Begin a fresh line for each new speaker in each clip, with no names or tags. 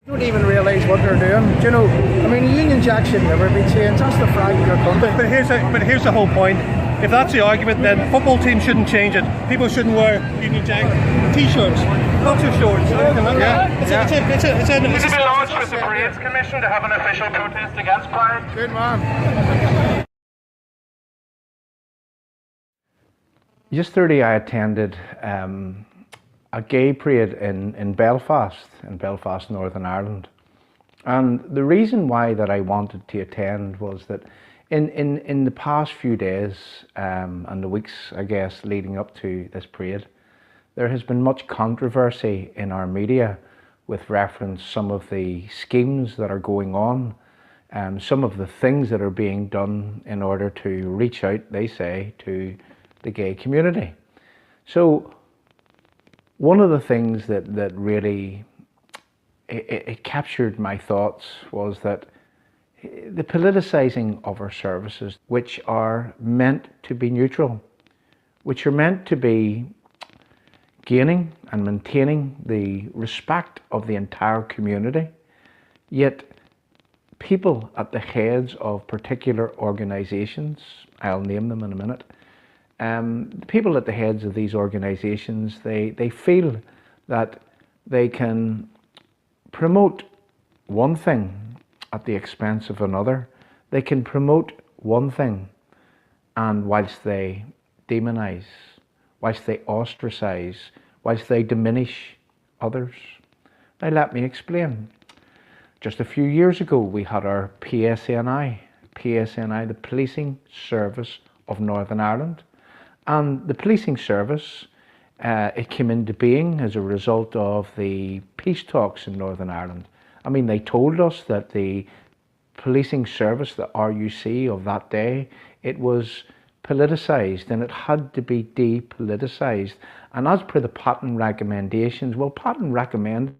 Don't even realise what they're doing. Do you know? I mean, Union Jack should never be changed. That's the flag of your country.
But here's the whole point. If that's the argument, then football teams shouldn't change it. People shouldn't wear Union Jack t-shirts, not too shorts.
It's been launched with the Parades Commission to have an official protest against Pride.
Good man.
Yesterday I attended a gay parade in Belfast, Northern Ireland. And the reason why that I wanted to attend was that in the past few days and the weeks, I guess, leading up to this parade, there has been much controversy in our media with reference some of the schemes that are going on, some of the things that are being done in order to reach out, they say, to the gay community. So one of the things that really it captured my thoughts was that the politicising of our services, which are meant to be neutral, which are meant to be gaining and maintaining the respect of the entire community, yet people at the heads of particular organisations, I'll name them in a minute, the people at the heads of these organisations, they feel that they can promote one thing at the expense of another. They can promote one thing, and whilst they demonise, whilst they ostracise, whilst they diminish others. Now let me explain. Just a few years ago we had our PSNI, the Policing Service of Northern Ireland. And the policing service, it came into being as a result of the peace talks in Northern Ireland. I mean, they told us that the policing service, the RUC of that day, it was politicised and it had to be depoliticised. And as per the Patent recommendations, well, Patent recommended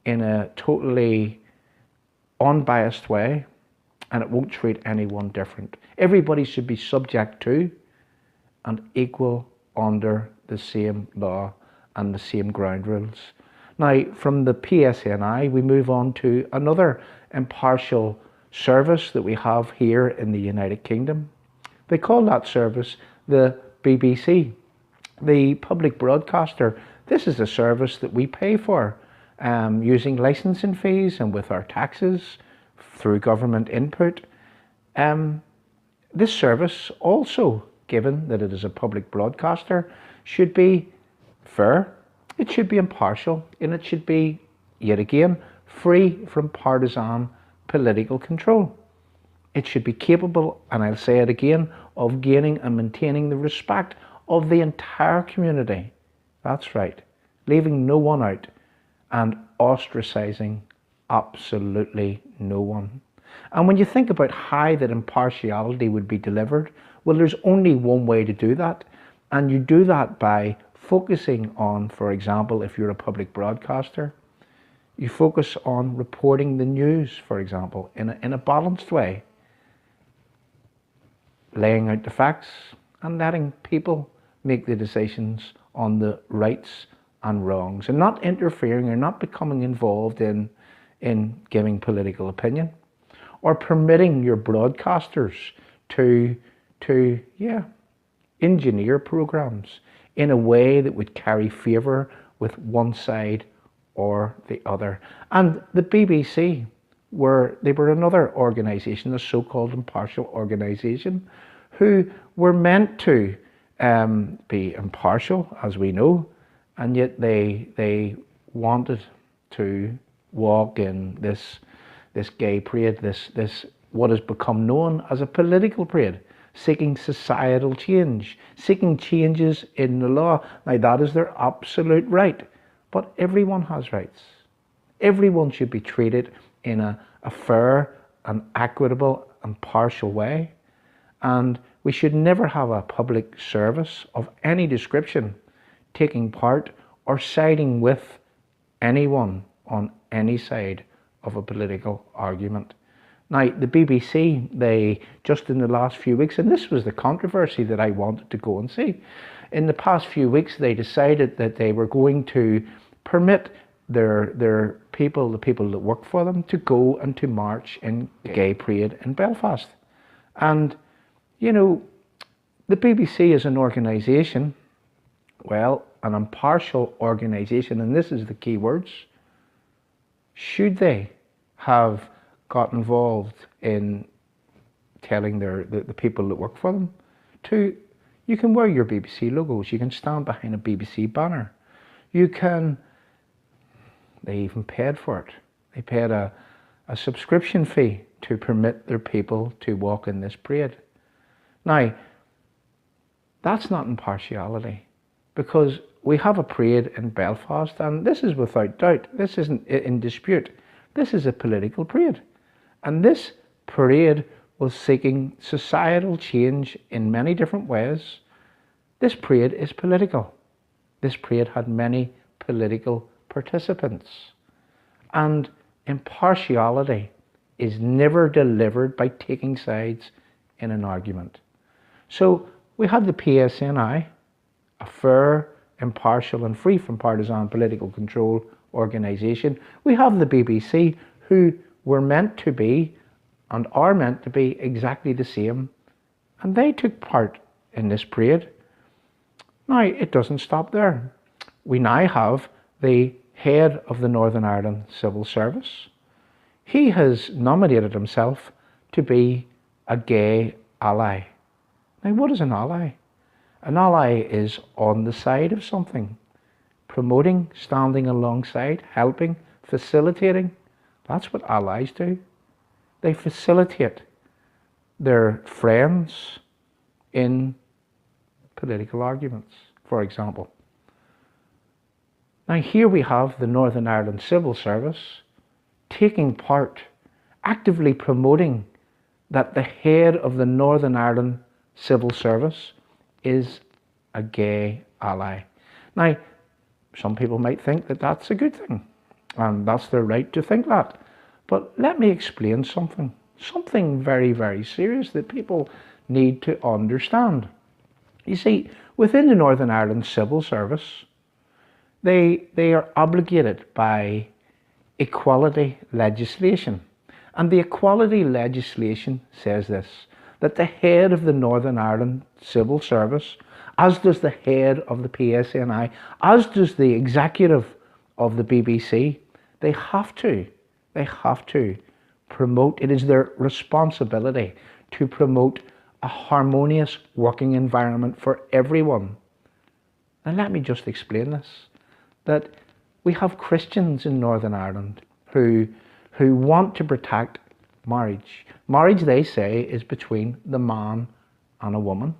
in a totally unbiased way, and it won't treat anyone different. Everybody should be subject to and equal under the same law and the same ground rules. Now, from the PSNI, we move on to another impartial service that we have here in the United Kingdom. They call that service the BBC, the public broadcaster. This is a service that we pay for using licensing fees and with our taxes through government input. This service also, given that it is a public broadcaster, should be fair, it should be impartial, and it should be, yet again, free from partisan political control. It should be capable, and I'll say it again, of gaining and maintaining the respect of the entire community. That's right, leaving no one out and ostracising absolutely no one. And when you think about how that impartiality would be delivered, well, there's only one way to do that. And you do that by focusing on, for example, if you're a public broadcaster, you focus on reporting the news, for example, in a balanced way, laying out the facts and letting people make the decisions on the rights and wrongs, and not interfering or not becoming involved in giving political opinion, or permitting your broadcasters to engineer programs in a way that would carry favour with one side or the other. And the BBC they were another organisation, a so-called impartial organisation, who were meant to be impartial, as we know, and yet they wanted to walk in this this gay parade, this what has become known as a political parade, seeking societal change, seeking changes in the law. Now that is their absolute right, but everyone has rights. Everyone should be treated in a fair and equitable and partial way. And we should never have a public service of any description taking part or siding with anyone on any side of a political argument. Now, the BBC, they just in the last few weeks, and this was the controversy that I wanted to go and see, in the past few weeks they decided that they were going to permit their people, the people that work for them, to go and to march in the gay parade in Belfast. And, you know, the BBC is an organisation, well, an impartial organisation, and this is the key words. Should they have got involved in telling the people that work for them to, you can wear your BBC logos, you can stand behind a BBC banner, you can, they even paid for it. They paid a subscription fee to permit their people to walk in this parade. Now, that's not impartiality, because we have a parade in Belfast, and this is without doubt, this isn't in dispute, this is a political parade. And this parade was seeking societal change in many different ways. This parade is political. This parade had many political participants. And impartiality is never delivered by taking sides in an argument. So we had the PSNI, a fair, impartial and free from partisan political control organisation. We have the BBC, who were meant to be and are meant to be exactly the same, and they took part in this parade. Now, it doesn't stop there. We now have the head of the Northern Ireland Civil Service. He has nominated himself to be a gay ally. Now, what is an ally? An ally is on the side of something, promoting, standing alongside, helping, facilitating. That's what allies do. They facilitate their friends in political arguments, for example. Now here we have the Northern Ireland Civil Service taking part, actively promoting that the head of the Northern Ireland Civil Service is a gay ally. Now, some people might think that that's a good thing, and that's their right to think that. But let me explain something very, very serious that people need to understand. You see, within the Northern Ireland Civil Service, they are obligated by equality legislation. And the equality legislation says this, that the head of the Northern Ireland Civil Service, as does the head of the PSNI, as does the executive of the BBC, they have to promote, it is their responsibility to promote a harmonious working environment for everyone. And let me just explain this, that we have Christians in Northern Ireland who want to protect marriage. Marriage, they say, is between the man and a woman.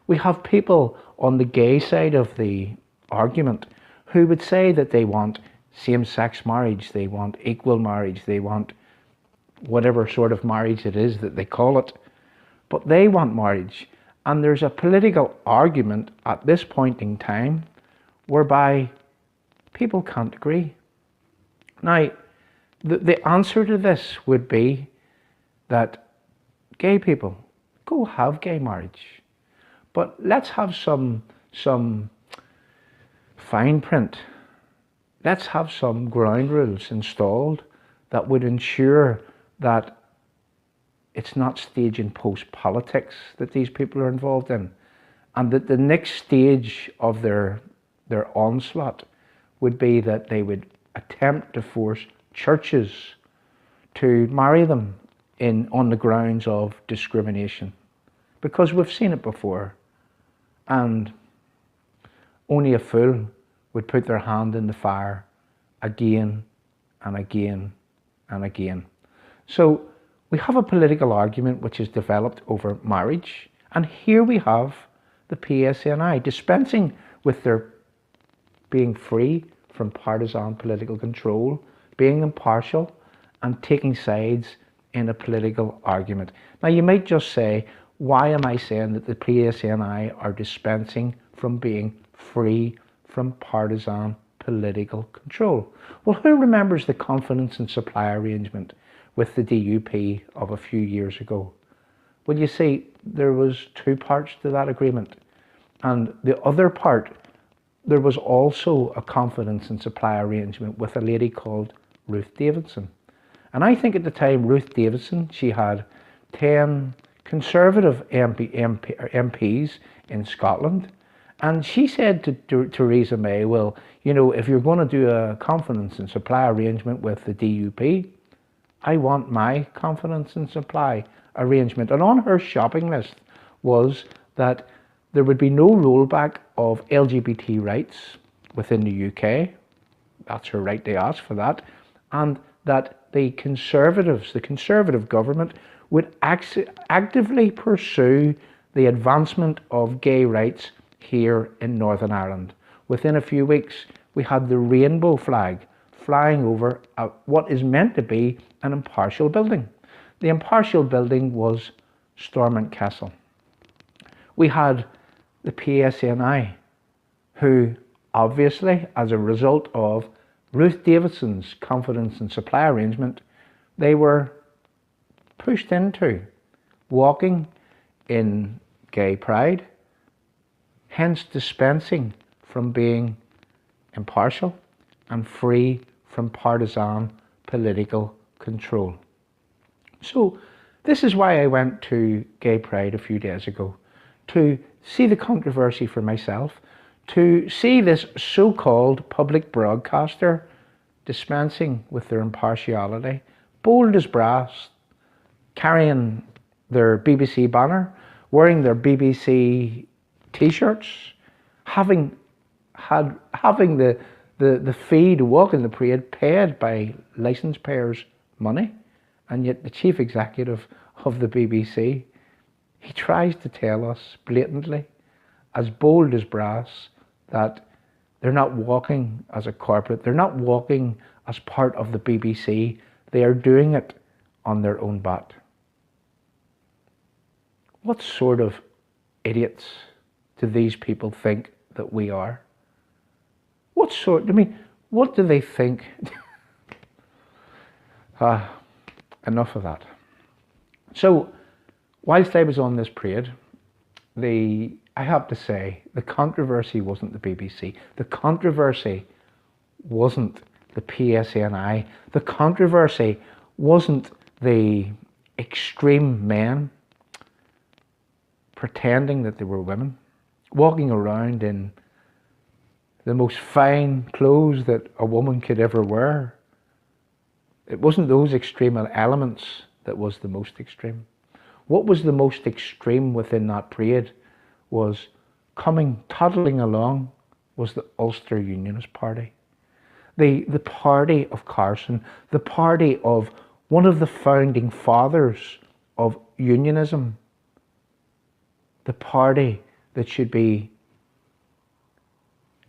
We have people on the gay side of the argument who would say that they want same-sex marriage, they want equal marriage, they want whatever sort of marriage it is that they call it, but they want marriage. And there's a political argument at this point in time whereby people can't agree. Now, the answer to this would be that gay people, go have gay marriage, but let's have some fine print. Let's have some ground rules installed that would ensure that it's not stage and post politics that these people are involved in, and that the next stage of their onslaught would be that they would attempt to force churches to marry them on the grounds of discrimination, because we've seen it before, and only a fool would put their hand in the fire again and again and again. So we have a political argument which is developed over marriage, and here we have the PSNI dispensing with their being free from partisan political control, being impartial, and taking sides in a political argument. Now you might just say, why am I saying that the PSNI are dispensing from being free from partisan political control? Well, who remembers the confidence and supply arrangement with the DUP of a few years ago? Well, you see, there was two parts to that agreement. And the other part, there was also a confidence and supply arrangement with a lady called Ruth Davidson. And I think at the time, Ruth Davidson, she had 10 Conservative MPs in Scotland. And she said to Theresa May, well, you know, if you're going to do a confidence and supply arrangement with the DUP, I want my confidence and supply arrangement. And on her shopping list was that there would be no rollback of LGBT rights within the UK. That's her right to ask for that. And that the Conservatives, the Conservative government, would actively pursue the advancement of gay rights here in Northern Ireland. Within a few weeks, we had the rainbow flag flying over what is meant to be an impartial building. The impartial building was Stormont Castle. We had the PSNI, who obviously, as a result of Ruth Davidson's confidence and supply arrangement, they were pushed into walking in gay pride, hence dispensing from being impartial and free from partisan political control. So this is why I went to Gay Pride a few days ago, to see the controversy for myself, to see this so-called public broadcaster dispensing with their impartiality, bold as brass, carrying their BBC banner, wearing their BBC t-shirts, having the fee to walk in the parade paid by licence payers' money, and yet the chief executive of the BBC, he tries to tell us blatantly, as bold as brass, that they're not walking as a corporate, they're not walking as part of the BBC, they are doing it on their own bat. What sort of idiots do these people think that we are? What do they think? Enough of that. So, whilst I was on this parade, I have to say, the controversy wasn't the BBC. The controversy wasn't the PSNI. The controversy wasn't the extreme men pretending that they were women, walking around in the most fine clothes that a woman could ever wear. It wasn't those extreme elements that was the most extreme. What was the most extreme within that parade was toddling along was the Ulster Unionist Party. The party of Carson, the party of one of the founding fathers of unionism, the party that should be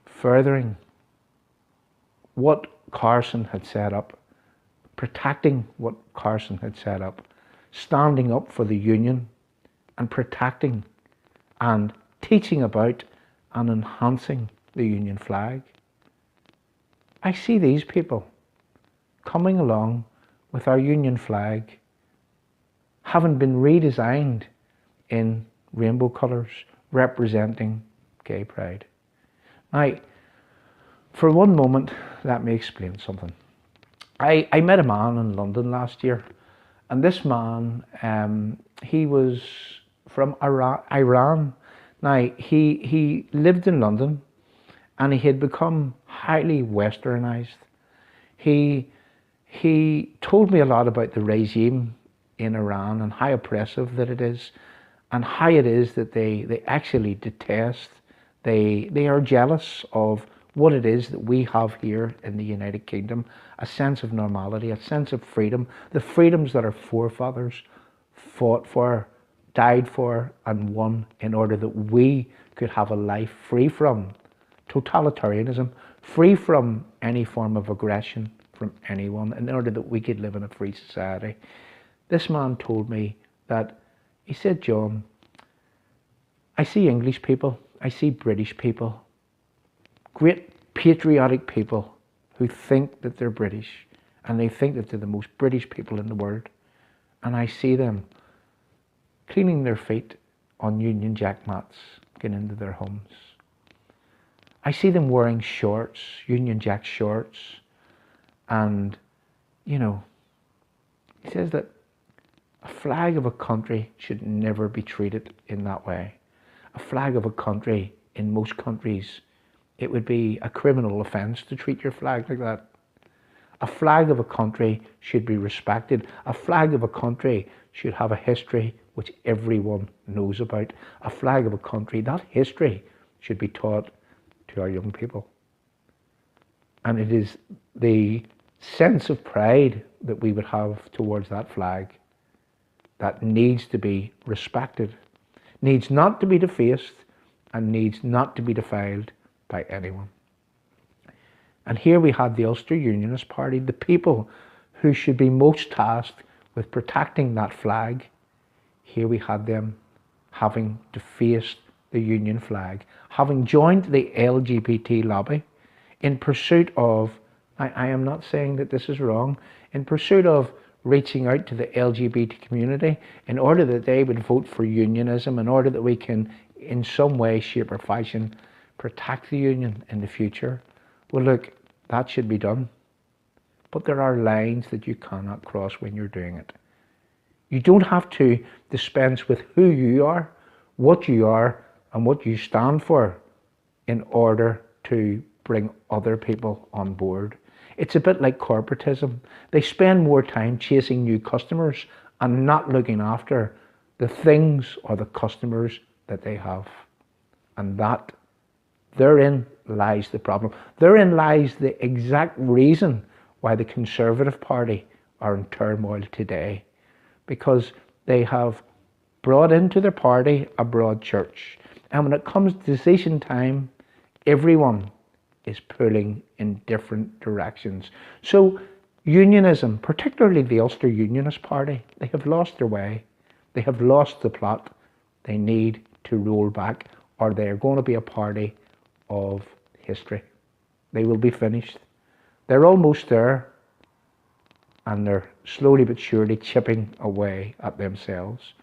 furthering what Carson had set up, protecting what Carson had set up, standing up for the union and protecting and teaching about and enhancing the union flag. I see these people coming along with our union flag, having been redesigned in rainbow colours, representing gay pride. Now, for one moment, let me explain something. I met a man in London last year, and this man, he was from Iran. Now, he lived in London, and he had become highly westernized. He told me a lot about the regime in Iran and how oppressive that it is, and how it is that they actually detest, they are jealous of what it is that we have here in the United Kingdom, a sense of normality, a sense of freedom, the freedoms that our forefathers fought for, died for, and won in order that we could have a life free from totalitarianism, free from any form of aggression from anyone, in order that we could live in a free society. This man told me that, he said, John, I see English people, I see British people, great patriotic people who think that they're British and they think that they're the most British people in the world. And I see them cleaning their feet on Union Jack mats, getting into their homes. I see them wearing shorts, Union Jack shorts. And, you know, he says that a flag of a country should never be treated in that way. A flag of a country, in most countries, it would be a criminal offence to treat your flag like that. A flag of a country should be respected. A flag of a country should have a history which everyone knows about. A flag of a country, that history should be taught to our young people. And it is the sense of pride that we would have towards that flag that needs to be respected, needs not to be defaced, and needs not to be defiled by anyone. And here we had the Ulster Unionist Party, the people who should be most tasked with protecting that flag. Here we had them having defaced the Union flag, having joined the LGBT lobby in pursuit of, I am not saying that this is wrong, in pursuit of reaching out to the LGBT community in order that they would vote for unionism, in order that we can, in some way, shape or fashion, protect the union in the future. Well, look, that should be done. But there are lines that you cannot cross when you're doing it. You don't have to dispense with who you are, and what you stand for in order to bring other people on board. It's a bit like corporatism. They spend more time chasing new customers and not looking after the things or the customers that they have. And that, therein lies the problem. Therein lies the exact reason why the Conservative Party are in turmoil today. Because they have brought into their party a broad church. And when it comes to decision time, everyone is pulling in different directions. So unionism, particularly the Ulster Unionist Party, they have lost their way. They have lost the plot. They need to roll back, or they are going to be a party of history. They will be finished. They're almost there, and they're slowly but surely chipping away at themselves.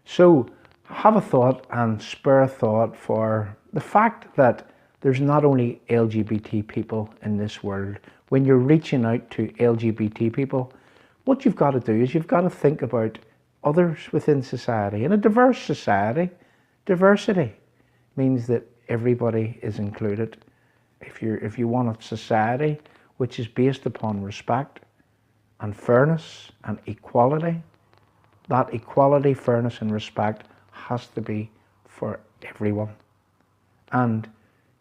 So have a thought and spare a thought for the fact that there's not only LGBT people in this world. When you're reaching out to LGBT people, what you've got to do is you've got to think about others within society. In a diverse society, diversity means that everybody is included. If you want a society which is based upon respect and fairness and equality, that equality, fairness and respect has to be for everyone. And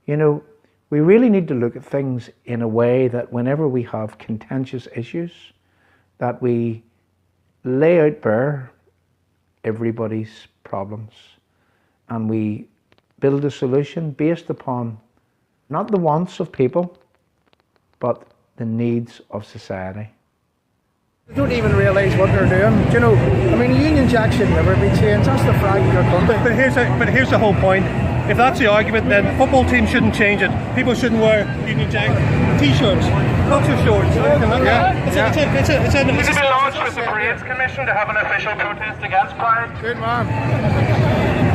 you know, we really need to look at things in a way that whenever we have contentious issues, that we lay out bare everybody's problems and we build a solution based upon not the wants of people, but the needs of society.
They don't even realise what they're doing. Do you know, I mean, Union Jack should never be changed. That's the flag of your country.
But here's the whole point. If that's the argument, then football teams shouldn't change it. People shouldn't wear Union Jack t-shirts, boxer shorts. It's
Will you be launched with the Parades Commission to have an official protest against Pride?
Good man.